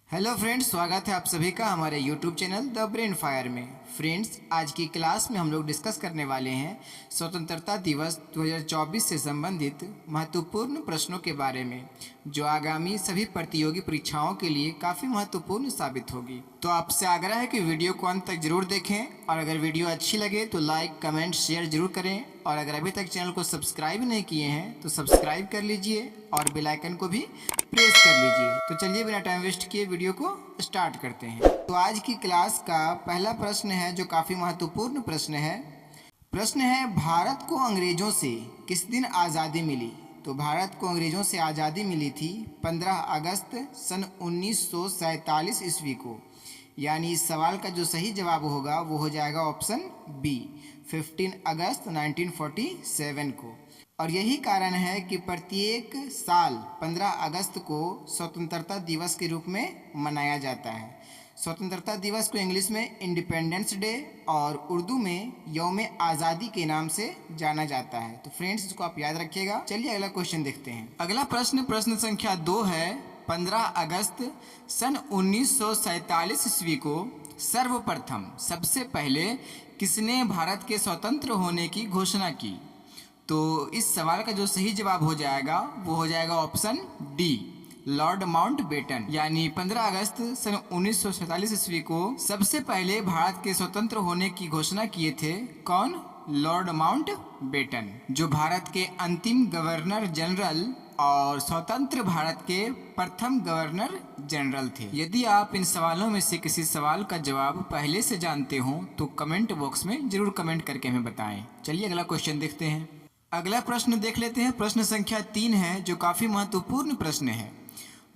Hello friends, स्वागत है आप सभी का हमारे YouTube channel the brain fire में। फ्रेंड्स, आज की क्लास में हम लोग डिस्कस करने वाले हैं स्वतंत्रता दिवस 2024 से संबंधित महत्वपूर्ण प्रश्नों के बारे में, जो आगामी सभी प्रतियोगी परीक्षाओं के लिए काफ़ी महत्वपूर्ण साबित होगी। तो आपसे आग्रह है कि वीडियो को अंत तक जरूर देखें और अगर वीडियो अच्छी लगे तो लाइक, कमेंट, शेयर जरूर करें और अगर अभी तक चैनल को सब्सक्राइब नहीं किए हैं तो सब्सक्राइब कर लीजिए और बेल आइकन को भी प्रेस कर लीजिए। तो चलिए बिना टाइम वेस्ट किए वीडियो को स्टार्ट करते हैं। तो आज की क्लास का पहला प्रश्न है जो काफ़ी महत्वपूर्ण प्रश्न है। प्रश्न है, भारत को अंग्रेजों से किस दिन आज़ादी मिली? तो भारत को अंग्रेजों से आज़ादी मिली थी 15 अगस्त सन 1947 ईस्वी को। यानी इस सवाल का जो सही जवाब होगा वो हो जाएगा ऑप्शन बी, 15 अगस्त 1947 को। और यही कारण है कि प्रत्येक साल 15 अगस्त को स्वतंत्रता दिवस के रूप में मनाया जाता है। स्वतंत्रता दिवस को इंग्लिश में इंडिपेंडेंस डे और उर्दू में यौम आज़ादी के नाम से जाना जाता है। तो फ्रेंड्स, इसको आप याद रखिएगा। चलिए अगला क्वेश्चन देखते हैं। अगला प्रश्न संख्या 2 है, 15 अगस्त सन 1947 ईस्वी को सर्वप्रथम सबसे पहले किसने भारत के स्वतंत्र होने की घोषणा की? तो इस सवाल का जो सही जवाब हो जाएगा वो हो जाएगा ऑप्शन डी, लॉर्ड माउंटबेटन। यानी 15 अगस्त सन 1947 ईस्वी को सबसे पहले भारत के स्वतंत्र होने की घोषणा किए थे कौन? लॉर्ड माउंटबेटन, जो भारत के अंतिम गवर्नर जनरल और स्वतंत्र भारत के प्रथम गवर्नर जनरल थे। यदि आप इन सवालों में से किसी सवाल का जवाब पहले से जानते हो तो कमेंट बॉक्स में जरूर कमेंट करके हमें बताएं। चलिए अगला क्वेश्चन देखते हैं। अगला प्रश्न देख लेते हैं। प्रश्न संख्या 3 है जो काफ़ी महत्वपूर्ण प्रश्न है।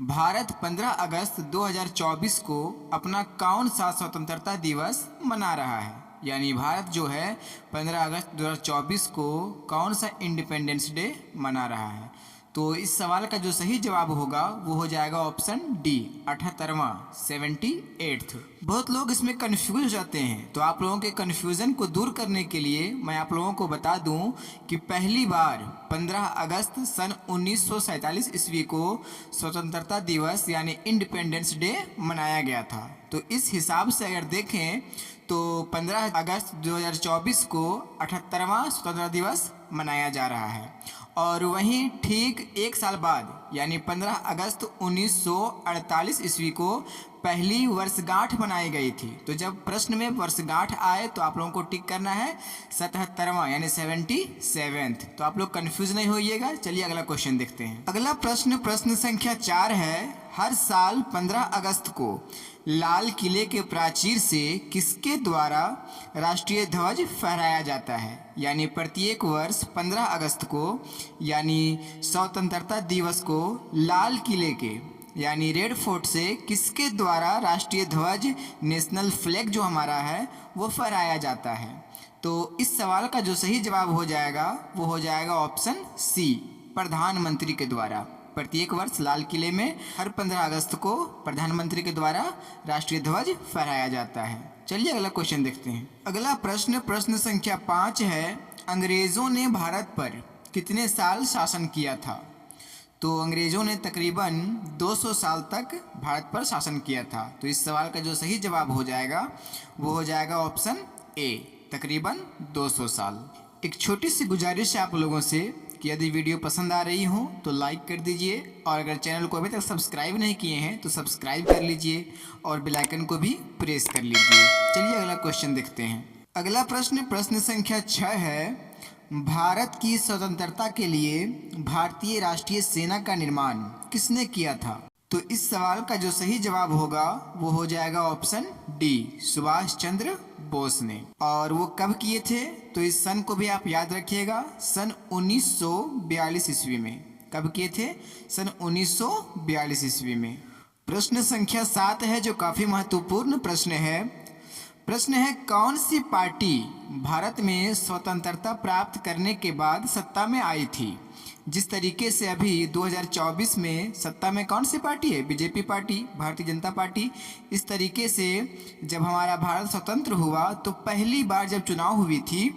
भारत 15 अगस्त 2024 को अपना कौन सा स्वतंत्रता दिवस मना रहा है? यानी भारत जो है 15 अगस्त 2024 को कौन सा इंडिपेंडेंस डे मना रहा है? तो इस सवाल का जो सही जवाब होगा वो हो जाएगा ऑप्शन डी, 78वां, 78th। बहुत लोग इसमें कंफ्यूज हो जाते हैं, तो आप लोगों के कंफ्यूजन को दूर करने के लिए मैं आप लोगों को बता दूं कि पहली बार 15 अगस्त सन 1947 ईस्वी को स्वतंत्रता दिवस यानी इंडिपेंडेंस डे मनाया गया था। तो इस हिसाब से अगर देखें तो 15 अगस्त 2024 को 78वां स्वतंत्रता दिवस मनाया जा रहा है। और वहीं ठीक एक साल बाद यानी 15 अगस्त 1948 ईस्वी को पहली वर्षगांठ मनाई गई थी। तो जब प्रश्न में वर्षगांठ आए तो आप लोगों को टिक करना है 77वां यानी 77th। तो आप लोग कंफ्यूज नहीं होइएगा। चलिए अगला क्वेश्चन देखते हैं। अगला प्रश्न संख्या 4 है, हर साल 15 अगस्त को लाल किले के प्राचीर से किसके द्वारा राष्ट्रीय ध्वज फहराया जाता है? यानी प्रत्येक वर्ष 15 अगस्त को यानी स्वतंत्रता दिवस को लाल किले के यानी रेड फोर्ट से किसके द्वारा राष्ट्रीय ध्वज, नेशनल फ्लैग जो हमारा है, वो फहराया जाता है? तो इस सवाल का जो सही जवाब हो जाएगा वो हो जाएगा ऑप्शन सी, प्रधानमंत्री के द्वारा। प्रत्येक वर्ष लाल किले में हर 15 अगस्त को प्रधानमंत्री के द्वारा राष्ट्रीय ध्वज फहराया जाता है। चलिए अगला क्वेश्चन देखते हैं। अगला प्रश्न संख्या 5 है, अंग्रेजों ने भारत पर कितने साल शासन किया था? तो अंग्रेजों ने तकरीबन 200 साल तक भारत पर शासन किया था। तो इस सवाल का जो सही जवाब हो जाएगा वो हो जाएगा ऑप्शन ए, तकरीबन 200 साल। एक छोटी सी गुजारिश है आप लोगों से कि यदि वीडियो पसंद आ रही हो तो लाइक कर दीजिए और अगर चैनल को अभी तक सब्सक्राइब नहीं किए हैं तो सब्सक्राइब कर लीजिए और बेल आइकन को भी प्रेस कर लीजिए। चलिए अगला क्वेश्चन देखते हैं। अगला प्रश्न संख्या 6 है, भारत की स्वतंत्रता के लिए भारतीय राष्ट्रीय सेना का निर्माण किसने किया था? तो इस सवाल का जो सही जवाब होगा वो हो जाएगा ऑप्शन डी, सुभाष चंद्र बोस ने। और वो कब किए थे? तो इस सन को भी आप याद रखिएगा, सन 1942 ईस्वी में। कब किए थे? सन 1942 ईस्वी में। प्रश्न संख्या 7 है जो काफ़ी महत्वपूर्ण प्रश्न है। प्रश्न है, कौन सी पार्टी भारत में स्वतंत्रता प्राप्त करने के बाद सत्ता में आई थी? जिस तरीके से अभी 2024 में सत्ता में कौन सी पार्टी है? BJP party, Bharatiya Janata party. इस तरीके से जब हमारा भारत स्वतंत्र हुआ तो पहली बार जब चुनाव हुई थी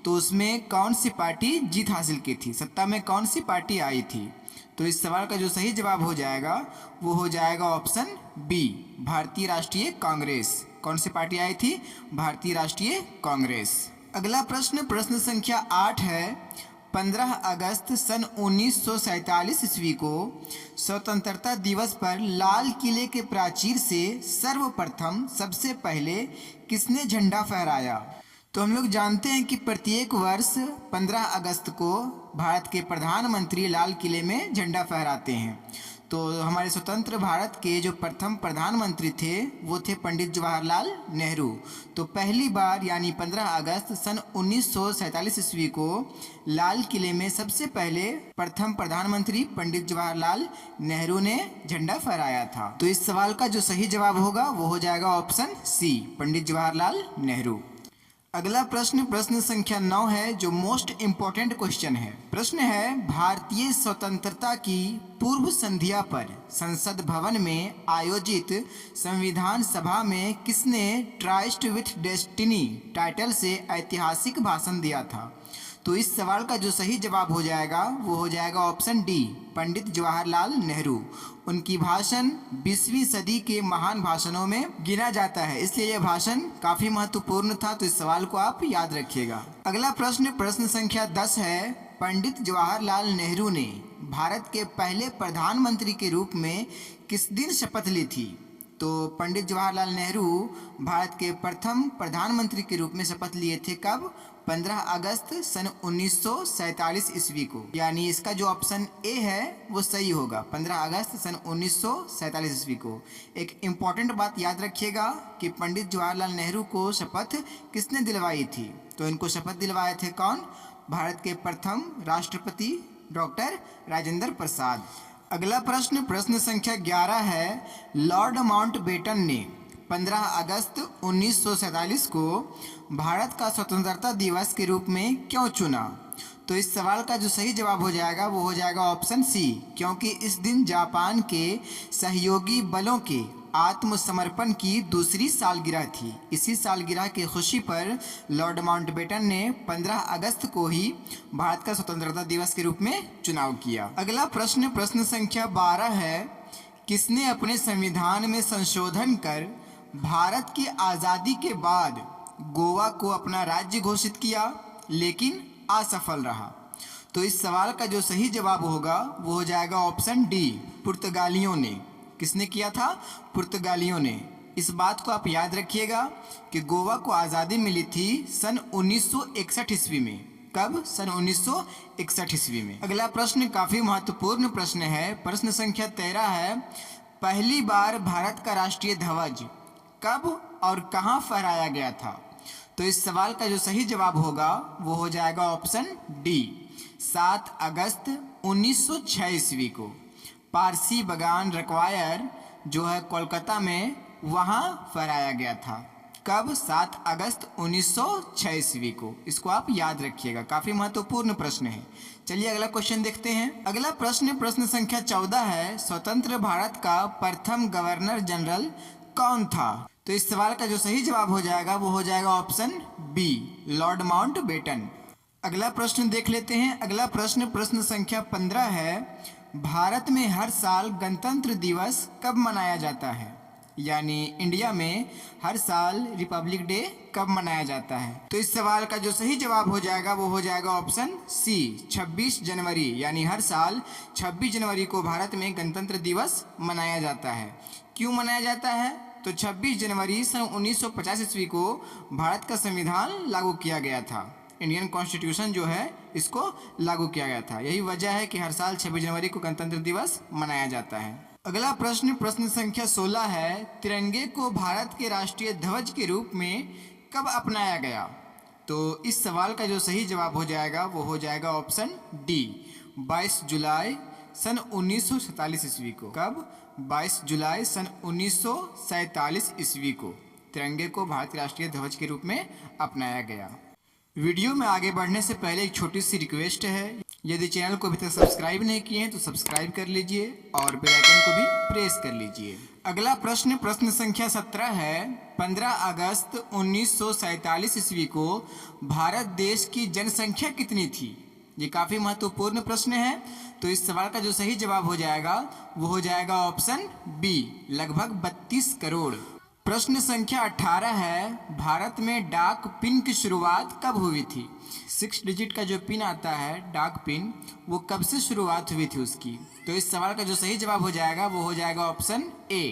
तो उसमें कौन सी पार्टी जीत हासिल की थी? सत्ता में कौन सी पार्टी आई थी? तो इस सवाल का जो सही जवाब हो जाएगा वो हो जाएगा ऑप्शन बी, भारतीय राष्ट्रीय कांग्रेस। कौन सी पार्टी आई थी? भारतीय राष्ट्रीय कांग्रेस। अगला प्रश्न, प्रश्न संख्या 8 है। 15 अगस्त सन 1947 ईस्वी को स्वतंत्रता दिवस पर लाल किले के प्राचीर से सर्वप्रथम सबसे पहले किसने झंडा फहराया? तो हम लोग जानते हैं कि प्रत्येक वर्ष 15 अगस्त को भारत के प्रधानमंत्री लाल किले में झंडा फहराते हैं। तो हमारे स्वतंत्र भारत के जो प्रथम प्रधानमंत्री थे वो थे पंडित जवाहरलाल नेहरू। तो पहली बार यानी 15 अगस्त सन 1947 ईस्वी को लाल किले में सबसे पहले प्रथम प्रधानमंत्री पंडित जवाहरलाल नेहरू ने झंडा फहराया था। तो इस सवाल का जो सही जवाब होगा वो हो जाएगा ऑप्शन सी, पंडित जवाहरलाल नेहरू। अगला प्रश्न, प्रश्न संख्या 9 है, जो मोस्ट इम्पोर्टेंट क्वेश्चन है। प्रश्न है, भारतीय स्वतंत्रता की पूर्व संध्या पर संसद भवन में आयोजित संविधान सभा में किसने ट्राइस्ट विथ डेस्टिनी टाइटल से ऐतिहासिक भाषण दिया था? तो इस सवाल का जो सही जवाब हो जाएगा वो हो जाएगा ऑप्शन डी, पंडित जवाहरलाल नेहरू। उनकी भाषण 20वीं सदी के महान भाषणों में गिना जाता है, इसलिए यह भाषण काफी महत्वपूर्ण था। तो इस सवाल को आप याद रखिएगा। अगला प्रश्न, प्रश्न संख्या 10 है। पंडित जवाहरलाल नेहरू ने भारत के पहले प्रधानमंत्री के रूप में किस दिन शपथ ली थी? तो पंडित जवाहरलाल नेहरू भारत के प्रथम प्रधानमंत्री के रूप में शपथ लिए थे कब? 15 अगस्त सन 1947 ईस्वी को। यानी इसका जो ऑप्शन ए है वो सही होगा, 15 अगस्त सन 1947 ईस्वी को। एक इम्पॉर्टेंट बात याद रखिएगा कि पंडित जवाहरलाल नेहरू को शपथ किसने दिलवाई थी? तो इनको शपथ दिलवाए थे कौन? भारत के प्रथम राष्ट्रपति डॉक्टर राजेंद्र प्रसाद। अगला प्रश्न, प्रश्न संख्या 11 है। लॉर्ड माउंटबेटन ने 15 अगस्त 1947 को भारत का स्वतंत्रता दिवस के रूप में क्यों चुना? तो इस सवाल का जो सही जवाब हो जाएगा वो हो जाएगा ऑप्शन सी, क्योंकि इस दिन जापान के सहयोगी बलों के आत्मसमर्पण की दूसरी सालगिरह थी। इसी सालगिरह की खुशी पर लॉर्ड माउंटबेटन ने 15 अगस्त को ही भारत का स्वतंत्रता दिवस के रूप में चुनाव किया। अगला प्रश्न, प्रश्न संख्या 12 है। किसने अपने संविधान में संशोधन कर भारत की आज़ादी के बाद गोवा को अपना राज्य घोषित किया लेकिन असफल रहा? तो इस सवाल का जो सही जवाब होगा वो हो जाएगा ऑप्शन डी, पुर्तगालियों ने। किसने किया था? पुर्तगालियों ने। इस बात को आप याद रखिएगा कि गोवा को आज़ादी मिली थी सन 1961 ईस्वी में। कब? सन 1961 ईस्वी में। अगला प्रश्न काफ़ी महत्वपूर्ण प्रश्न है। प्रश्न संख्या 13 है। पहली बार भारत का राष्ट्रीय ध्वज कब और कहाँ फहराया गया था? तो इस सवाल का जो सही जवाब होगा वो हो जाएगा ऑप्शन डी, 7 अगस्त 1906 ईस्वी को। पारसी बगान रक्वायर जो है कोलकाता में, वहाँ फहराया गया था। कब? 7 अगस्त 1906 ईस्वी को। इसको आप याद रखिएगा, काफ़ी महत्वपूर्ण प्रश्न है। चलिए अगला क्वेश्चन देखते हैं। अगला प्रश्न, प्रश्न संख्या 14 है। स्वतंत्र भारत का प्रथम गवर्नर जनरल कौन था? तो इस सवाल का जो सही जवाब हो जाएगा वो हो जाएगा ऑप्शन बी, लॉर्ड माउंटबेटन। अगला प्रश्न देख लेते हैं। अगला प्रश्न, प्रश्न संख्या 15 है। भारत में हर साल गणतंत्र दिवस कब मनाया जाता है? यानी इंडिया में हर साल रिपब्लिक डे कब मनाया जाता है? तो इस सवाल का जो सही जवाब हो जाएगा वो हो जाएगा ऑप्शन सी, 26 जनवरी। यानी हर साल 26 जनवरी को भारत में गणतंत्र दिवस मनाया जाता है। क्यों मनाया जाता है? तो 26 जनवरी सन 1950 ईस्वी को भारत का संविधान लागू किया गया था। इंडियन कॉन्स्टिट्यूशन जो है इसको लागू किया गया था। यही वजह है कि हर साल 26 जनवरी को गणतंत्र दिवस मनाया जाता है। अगला प्रश्न, प्रश्न संख्या 16 है। तिरंगे को भारत के राष्ट्रीय ध्वज के रूप में कब अपनाया गया? तो इस सवाल का जो सही जवाब हो जाएगा वो हो जाएगा ऑप्शन डी, 22 जुलाई सन 1947 ईस्वी को। कब? 22 जुलाई सन 1947 ईस्वी को तिरंगे को भारत के राष्ट्रीय ध्वज के रूप में अपनाया गया। वीडियो में आगे बढ़ने से पहले एक छोटी सी रिक्वेस्ट है, यदि चैनल को अभी तक सब्सक्राइब नहीं किए हैं तो सब्सक्राइब कर लीजिए और बेल आइकन को भी प्रेस कर लीजिए। अगला प्रश्न, प्रश्न संख्या 17 है। 15 अगस्त 1947 ईस्वी को भारत देश की जनसंख्या कितनी थी? ये काफ़ी महत्वपूर्ण प्रश्न है। तो इस सवाल का जो सही जवाब हो जाएगा वो हो जाएगा ऑप्शन बी, लगभग 32 करोड़। प्रश्न संख्या 18 है, भारत में डाक पिन की शुरुआत कब हुई थी? 6 डिजिट का जो पिन आता है डाक पिन, वो कब से शुरुआत हुई थी उसकी? तो इस सवाल का जो सही जवाब हो जाएगा वो हो जाएगा ऑप्शन ए,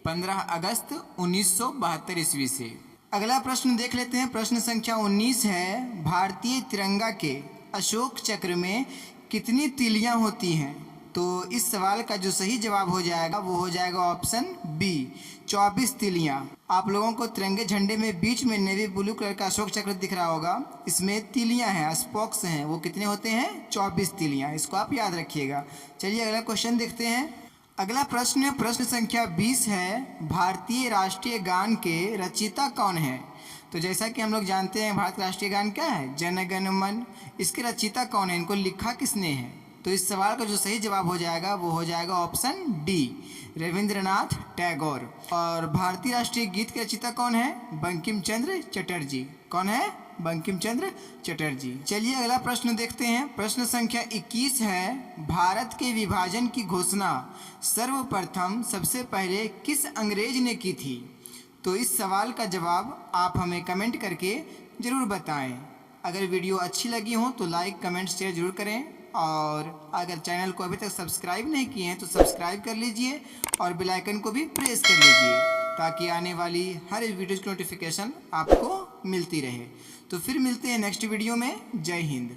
15 अगस्त 1972 ईस्वी से। अगला प्रश्न देख लेते हैं। प्रश्न संख्या 19 है, भारतीय तिरंगा के अशोक चक्र में कितनी तीलियां होती हैं? तो इस सवाल का जो सही जवाब हो जाएगा वो हो जाएगा ऑप्शन बी, 24 तीलियां। आप लोगों को तिरंगे झंडे में बीच में नेवी ब्लू कलर का अशोक चक्र दिख रहा होगा, इसमें तीलियां हैं, स्पोक्स हैं, वो कितने होते हैं? 24 तीलियां। इसको आप याद रखिएगा। चलिए अगला क्वेश्चन देखते हैं। अगला प्रश्न संख्या 20 है, भारतीय राष्ट्रीय गान के रचयिता कौन है? तो जैसा कि हम लोग जानते हैं भारत राष्ट्रीय गान क्या है? जन गण मन। इसके रचयिता कौन है? इनको लिखा किसने है? तो इस सवाल का जो सही जवाब हो जाएगा वो हो जाएगा ऑप्शन डी, रविंद्रनाथ टैगोर। और भारतीय राष्ट्रीय गीत के रचयिता कौन है? बंकिम चंद्र चटर्जी। कौन है? बंकिम चंद्र चटर्जी। चलिए अगला प्रश्न देखते हैं। प्रश्न संख्या 21 है, भारत के विभाजन की घोषणा सर्वप्रथम सबसे पहले किस अंग्रेज ने की थी? तो इस सवाल का जवाब आप हमें कमेंट करके ज़रूर बताएं। अगर वीडियो अच्छी लगी हो तो लाइक कमेंट शेयर जरूर करें, और अगर चैनल को अभी तक सब्सक्राइब नहीं किए हैं तो सब्सक्राइब कर लीजिए और बेल आइकन को भी प्रेस कर लीजिए ताकि आने वाली हर वीडियो की नोटिफिकेशन आपको मिलती रहे। तो फिर मिलते हैं नेक्स्ट वीडियो में। जय हिंद।